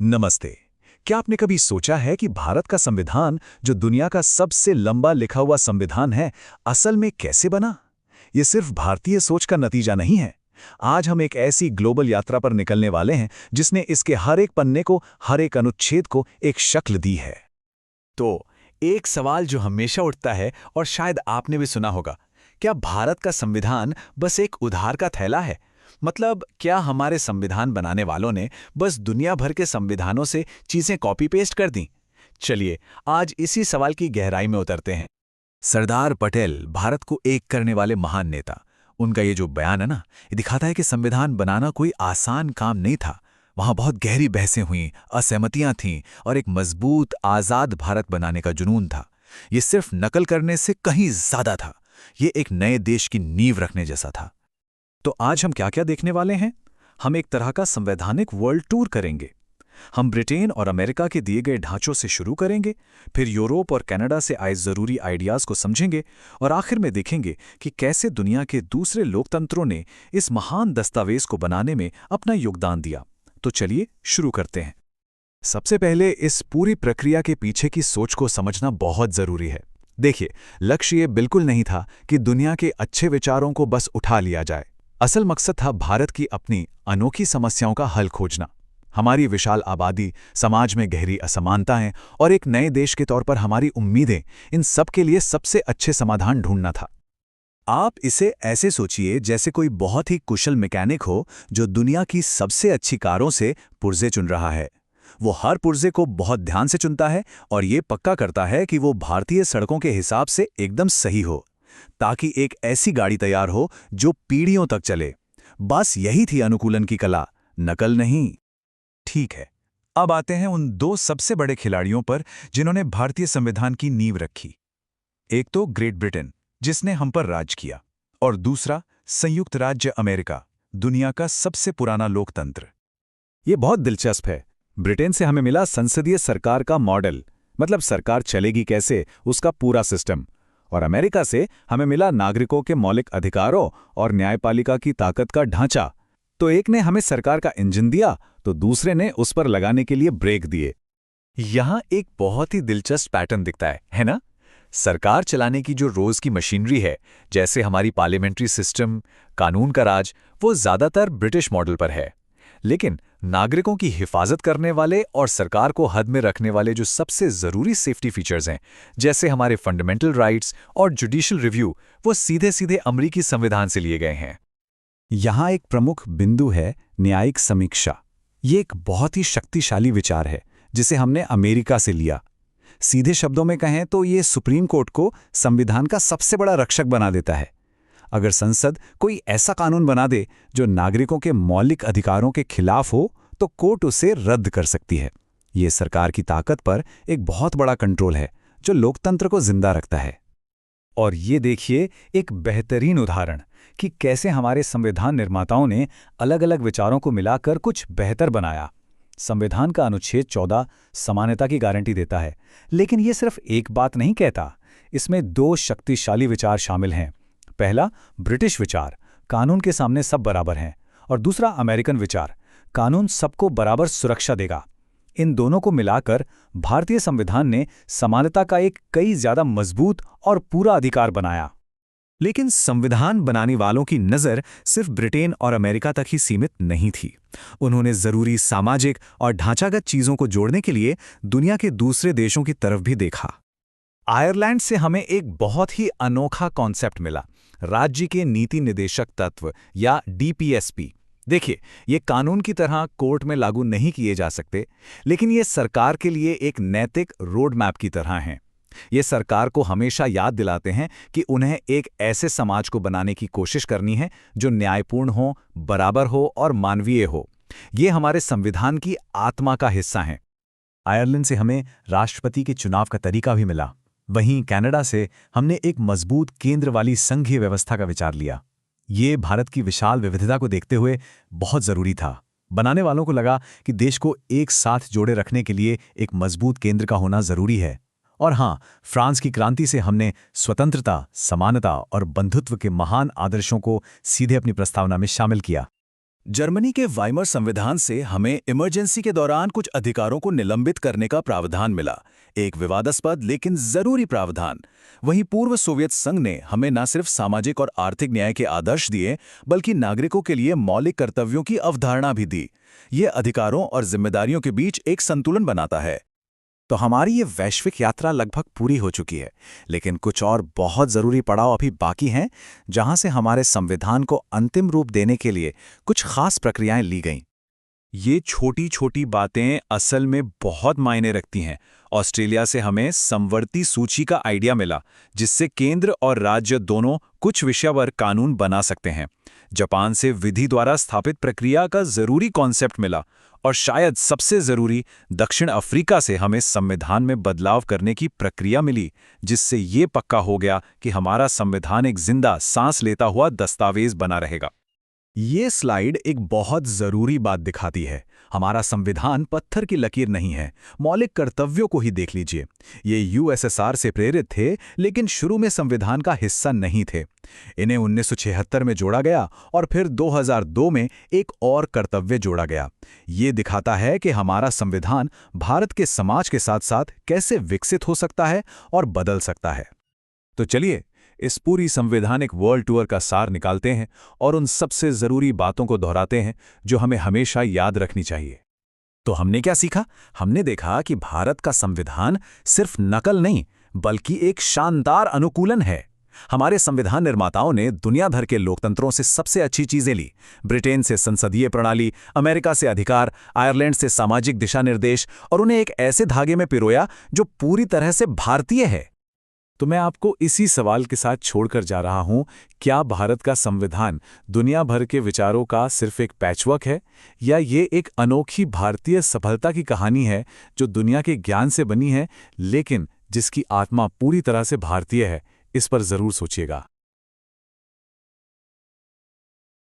नमस्ते। क्या आपने कभी सोचा है कि भारत का संविधान, जो दुनिया का सबसे लंबा लिखा हुआ संविधान है, असल में कैसे बना? ये सिर्फ भारतीय सोच का नतीजा नहीं है। आज हम एक ऐसी ग्लोबल यात्रा पर निकलने वाले हैं जिसने इसके हर एक पन्ने को, हर एक अनुच्छेद को एक शक्ल दी है। तो एक सवाल जो हमेशा उठता है और शायद आपने भी सुना होगा, क्या भारत का संविधान बस एक उधार का थैला है? मतलब क्या हमारे संविधान बनाने वालों ने बस दुनिया भर के संविधानों से चीजें कॉपी पेस्ट कर दी? चलिए आज इसी सवाल की गहराई में उतरते हैं। सरदार पटेल भारत को एक करने वाले महान नेता। उनका ये जो बयान है ना, ये दिखाता है कि संविधान बनाना कोई आसान काम नहीं था। वहां बहुत गहरी बहसें हुईं, असहमतियां थीं और एक मजबूत आजाद भारत बनाने का जुनून था। ये सिर्फ नकल करने से कहीं ज्यादा था। ये एक नए देश की नींव रखने जैसा था। तो आज हम क्या-क्या देखने वाले हैं? हम एक तरह का संवैधानिक वर्ल्ड टूर करेंगे। हम ब्रिटेन और अमेरिका के दिए गए ढांचों से शुरू करेंगे, फिर यूरोप और कनाडा से आए जरूरी आइडियाज को समझेंगे और आखिर में देखेंगे कि कैसे दुनिया के दूसरे लोकतंत्रों ने इस महान दस्तावेज को बनाने में अपना योगदान दिया। तो चलिए शुरू करते हैं। सबसे पहले इस पूरी प्रक्रिया के पीछे की सोच को समझना बहुत जरूरी है। देखिए, लक्ष्य ये बिल्कुल नहीं था कि दुनिया के अच्छे विचारों को बस उठा लिया जाए। असल मकसद था भारत की अपनी अनोखी समस्याओं का हल खोजना। हमारी विशाल आबादी, समाज में गहरी असमानताएं और एक नए देश के तौर पर हमारी उम्मीदें, इन सब के लिए सबसे अच्छे समाधान ढूंढना था। आप इसे ऐसे सोचिए जैसे कोई बहुत ही कुशल मैकेनिक हो जो दुनिया की सबसे अच्छी कारों से पुर्जे चुन रहा है। वो हर पुर्जे को बहुत ध्यान से चुनता है और ये पक्का करता है कि वो भारतीय सड़कों के हिसाब से एकदम सही हो, ताकि एक ऐसी गाड़ी तैयार हो जो पीढ़ियों तक चले। बस यही थी अनुकूलन की कला, नकल नहीं। ठीक है, अब आते हैं उन दो सबसे बड़े खिलाड़ियों पर जिन्होंने भारतीय संविधान की नींव रखी। एक तो ग्रेट ब्रिटेन, जिसने हम पर राज किया, और दूसरा संयुक्त राज्य अमेरिका, दुनिया का सबसे पुराना लोकतंत्र। ये बहुत दिलचस्प है। ब्रिटेन से हमें मिला संसदीय सरकार का मॉडल, मतलब सरकार चलेगी कैसे उसका पूरा सिस्टम, और अमेरिका से हमें मिला नागरिकों के मौलिक अधिकारों और न्यायपालिका की ताकत का ढांचा। तो एक ने हमें सरकार का इंजन दिया, तो दूसरे ने उस पर लगाने के लिए ब्रेक दिए। यहां एक बहुत ही दिलचस्प पैटर्न दिखता है ना? सरकार चलाने की जो रोज की मशीनरी है, जैसे हमारी पार्लियामेंट्री सिस्टम, कानून का राज, वो ज्यादातर ब्रिटिश मॉडल पर है। लेकिन नागरिकों की हिफाजत करने वाले और सरकार को हद में रखने वाले जो सबसे जरूरी सेफ्टी फीचर्स हैं, जैसे हमारे फंडामेंटल राइट्स और जुडिशियल रिव्यू, वो सीधे सीधे अमेरिकी संविधान से लिए गए हैं। यहाँ एक प्रमुख बिंदु है न्यायिक समीक्षा। ये एक बहुत ही शक्तिशाली विचार है जिसे हमने अमेरिका से लिया। सीधे शब्दों में कहें तो ये सुप्रीम कोर्ट को संविधान का सबसे बड़ा रक्षक बना देता है। अगर संसद कोई ऐसा कानून बना दे जो नागरिकों के मौलिक अधिकारों के खिलाफ हो, तो कोर्ट उसे रद्द कर सकती है। ये सरकार की ताकत पर एक बहुत बड़ा कंट्रोल है जो लोकतंत्र को जिंदा रखता है। और ये देखिए एक बेहतरीन उदाहरण कि कैसे हमारे संविधान निर्माताओं ने अलग अलग विचारों को मिलाकर कुछ बेहतर बनाया। संविधान का अनुच्छेद 14 समानता की गारंटी देता है, लेकिन ये सिर्फ एक बात नहीं कहता। इसमें दो शक्तिशाली विचार शामिल हैं। पहला, ब्रिटिश विचार, कानून के सामने सब बराबर हैं, और दूसरा अमेरिकन विचार, कानून सबको बराबर सुरक्षा देगा। इन दोनों को मिलाकर भारतीय संविधान ने समानता का एक कई ज्यादा मजबूत और पूरा अधिकार बनाया। लेकिन संविधान बनाने वालों की नज़र सिर्फ ब्रिटेन और अमेरिका तक ही सीमित नहीं थी। उन्होंने जरूरी सामाजिक और ढांचागत चीजों को जोड़ने के लिए दुनिया के दूसरे देशों की तरफ भी देखा। आयरलैंड से हमें एक बहुत ही अनोखा कॉन्सेप्ट मिला, राज्य के नीति निदेशक तत्व या डीपीएसपी। देखिए, ये कानून की तरह कोर्ट में लागू नहीं किए जा सकते, लेकिन ये सरकार के लिए एक नैतिक रोड मैप की तरह हैं। ये सरकार को हमेशा याद दिलाते हैं कि उन्हें एक ऐसे समाज को बनाने की कोशिश करनी है जो न्यायपूर्ण हो, बराबर हो और मानवीय हो। ये हमारे संविधान की आत्मा का हिस्सा है। आयरलैंड से हमें राष्ट्रपति के चुनाव का तरीका भी मिला। वहीं कनाडा से हमने एक मजबूत केंद्र वाली संघीय व्यवस्था का विचार लिया। ये भारत की विशाल विविधता को देखते हुए बहुत जरूरी था। बनाने वालों को लगा कि देश को एक साथ जोड़े रखने के लिए एक मजबूत केंद्र का होना जरूरी है। और हाँ, फ्रांस की क्रांति से हमने स्वतंत्रता, समानता और बंधुत्व के महान आदर्शों को सीधे अपनी प्रस्तावना में शामिल किया। जर्मनी के वाइमर संविधान से हमें इमरजेंसी के दौरान कुछ अधिकारों को निलंबित करने का प्रावधान मिला। एक विवादास्पद लेकिन जरूरी प्रावधान। वहीं पूर्व सोवियत संघ ने हमें न सिर्फ सामाजिक और आर्थिक न्याय के आदर्श दिए, बल्कि नागरिकों के लिए मौलिक कर्तव्यों की अवधारणा भी दी। ये अधिकारों और जिम्मेदारियों के बीच एक संतुलन बनाता है। तो हमारी ये वैश्विक यात्रा लगभग पूरी हो चुकी है, लेकिन कुछ और बहुत ज़रूरी पड़ाव अभी बाकी हैं, जहां से हमारे संविधान को अंतिम रूप देने के लिए कुछ खास प्रक्रियाएं ली गईं। ये छोटी छोटी बातें असल में बहुत मायने रखती हैं। ऑस्ट्रेलिया से हमें समवर्ती सूची का आइडिया मिला, जिससे केंद्र और राज्य दोनों कुछ विषयवर कानून बना सकते हैं। जापान से विधि द्वारा स्थापित प्रक्रिया का जरूरी कॉन्सेप्ट मिला, और शायद सबसे जरूरी दक्षिण अफ्रीका से हमें संविधान में बदलाव करने की प्रक्रिया मिली, जिससे ये पक्का हो गया कि हमारा संविधान एक जिंदा सांस लेता हुआ दस्तावेज बना रहेगा। ये स्लाइड एक बहुत जरूरी बात दिखाती है। हमारा संविधान पत्थर की लकीर नहीं है। मौलिक कर्तव्यों को ही देख लीजिए। ये यूएसएसआर से प्रेरित थे, लेकिन शुरू में संविधान का हिस्सा नहीं थे। इन्हें 1976 में जोड़ा गया और फिर 2002 में एक और कर्तव्य जोड़ा गया। ये दिखाता है कि हमारा संविधान भारत के समाज के साथ साथ कैसे विकसित हो सकता है और बदल सकता है। तो चलिए इस पूरी संवैधानिक वर्ल्ड टूर का सार निकालते हैं और उन सबसे जरूरी बातों को दोहराते हैं जो हमें हमेशा याद रखनी चाहिए। तो हमने क्या सीखा? हमने देखा कि भारत का संविधान सिर्फ नकल नहीं, बल्कि एक शानदार अनुकूलन है। हमारे संविधान निर्माताओं ने दुनिया भर के लोकतंत्रों से सबसे अच्छी चीजें ली। ब्रिटेन से संसदीय प्रणाली, अमेरिका से अधिकार, आयरलैंड से सामाजिक दिशा निर्देश, और उन्हें एक ऐसे धागे में पिरोया जो पूरी तरह से भारतीय है। तो मैं आपको इसी सवाल के साथ छोड़कर जा रहा हूं, क्या भारत का संविधान दुनिया भर के विचारों का सिर्फ एक पैचवर्क है, या ये एक अनोखी भारतीय सफलता की कहानी है जो दुनिया के ज्ञान से बनी है, लेकिन जिसकी आत्मा पूरी तरह से भारतीय है? इस पर जरूर सोचिएगा।